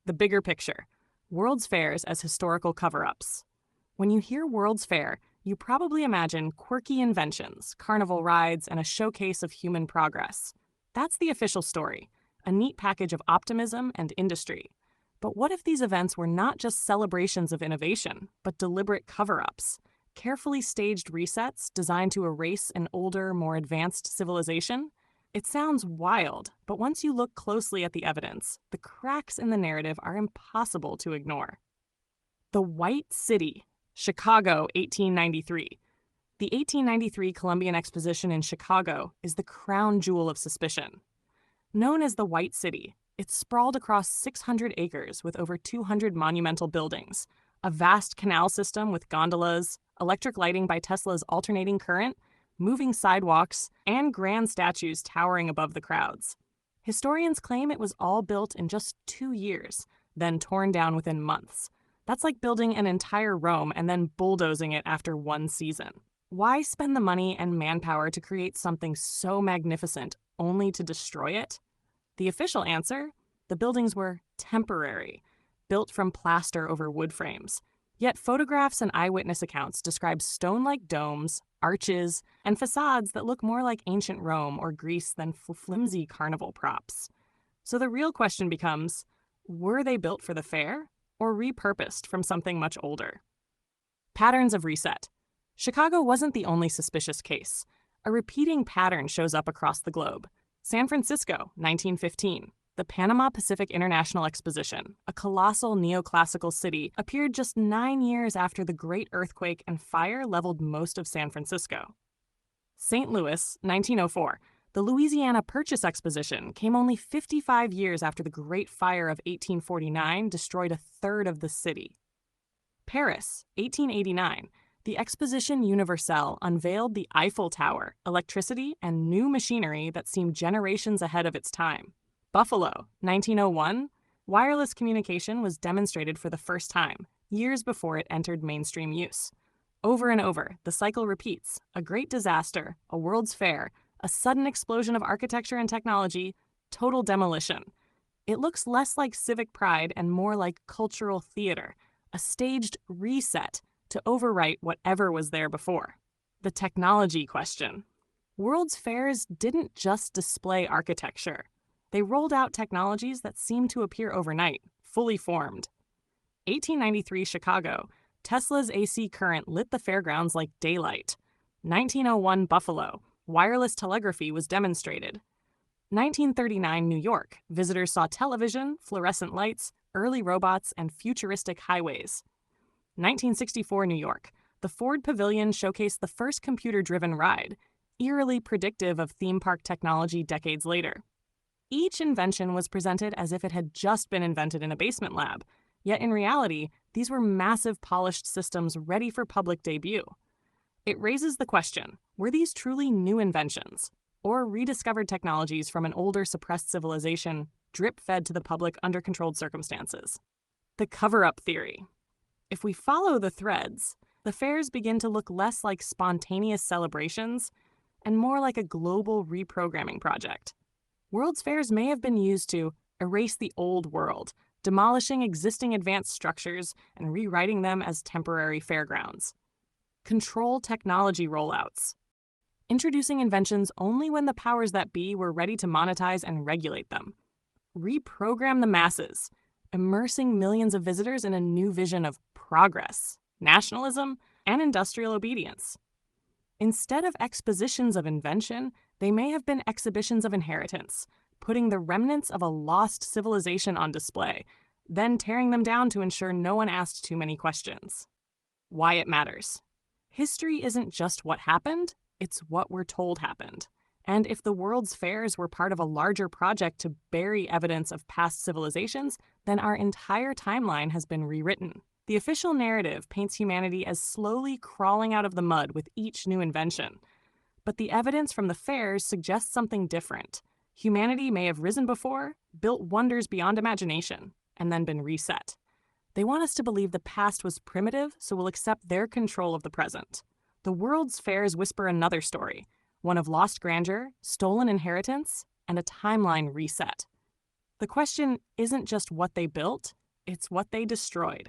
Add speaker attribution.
Speaker 1: The bigger picture: World's Fairs as historical cover-ups. When you hear World's Fair, you probably imagine quirky inventions, carnival rides, and a showcase of human progress. That's the official story, a neat package of optimism and industry. But what if these events were not just celebrations of innovation, but deliberate cover-ups? Carefully staged resets designed to erase an older, more advanced civilization? It sounds wild, but once you look closely at the evidence, the cracks in the narrative are impossible to ignore. The White City, Chicago, 1893. The 1893 Columbian Exposition in Chicago is the crown jewel of suspicion. Known as the White City, it's sprawled across 600 acres with over 200 monumental buildings, a vast canal system with gondolas, electric lighting by Tesla's alternating current, moving sidewalks, and grand statues towering above the crowds. Historians claim it was all built in just 2 years, then torn down within months. That's like building an entire Rome and then bulldozing it after 1 season. Why spend the money and manpower to create something so magnificent only to destroy it? The official answer? The buildings were temporary, built from plaster over wood frames. Yet photographs and eyewitness accounts describe stone-like domes, arches, and facades that look more like ancient Rome or Greece than flimsy carnival props. So the real question becomes, were they built for the fair or repurposed from something much older? Patterns of reset. Chicago wasn't the only suspicious case. A repeating pattern shows up across the globe. San Francisco, 1915. The Panama Pacific International Exposition, a colossal neoclassical city, appeared just 9 years after the Great Earthquake and fire leveled most of San Francisco. St. Louis, 1904. The Louisiana Purchase Exposition came only 55 years after the Great Fire of 1849 destroyed a third of the city. Paris, 1889. The Exposition Universelle unveiled the Eiffel Tower, electricity, and new machinery that seemed generations ahead of its time. Buffalo, 1901. Wireless communication was demonstrated for the first time, years before it entered mainstream use. Over and over, the cycle repeats: a great disaster, a World's Fair, a sudden explosion of architecture and technology, total demolition. It looks less like civic pride and more like cultural theater, a staged reset to overwrite whatever was there before. The technology question. World's Fairs didn't just display architecture. They rolled out technologies that seemed to appear overnight, fully formed. 1893 Chicago. Tesla's AC current lit the fairgrounds like daylight. 1901 Buffalo. Wireless telegraphy was demonstrated. 1939 New York. Visitors saw television, fluorescent lights, early robots, and futuristic highways. 1964 New York. The Ford Pavilion showcased the first computer-driven ride, eerily predictive of theme park technology decades later. Each invention was presented as if it had just been invented in a basement lab, yet in reality, these were massive polished systems ready for public debut. It raises the question, were these truly new inventions, or rediscovered technologies from an older suppressed civilization drip-fed to the public under controlled circumstances? The cover-up theory. If we follow the threads, the fairs begin to look less like spontaneous celebrations and more like a global reprogramming project. World's Fairs may have been used to erase the old world, demolishing existing advanced structures and rewriting them as temporary fairgrounds. Control technology rollouts. Introducing inventions only when the powers that be were ready to monetize and regulate them. Reprogram the masses, immersing millions of visitors in a new vision of progress, nationalism, and industrial obedience. Instead of expositions of invention, they may have been exhibitions of inheritance, putting the remnants of a lost civilization on display, then tearing them down to ensure no one asked too many questions. Why it matters. History isn't just what happened, it's what we're told happened. And if the World's Fairs were part of a larger project to bury evidence of past civilizations, then our entire timeline has been rewritten. The official narrative paints humanity as slowly crawling out of the mud with each new invention. But the evidence from the fairs suggests something different. Humanity may have risen before, built wonders beyond imagination, and then been reset. They want us to believe the past was primitive, so we'll accept their control of the present. The World's Fairs whisper another story, one of lost grandeur, stolen inheritance, and a timeline reset. The question isn't just what they built, it's what they destroyed.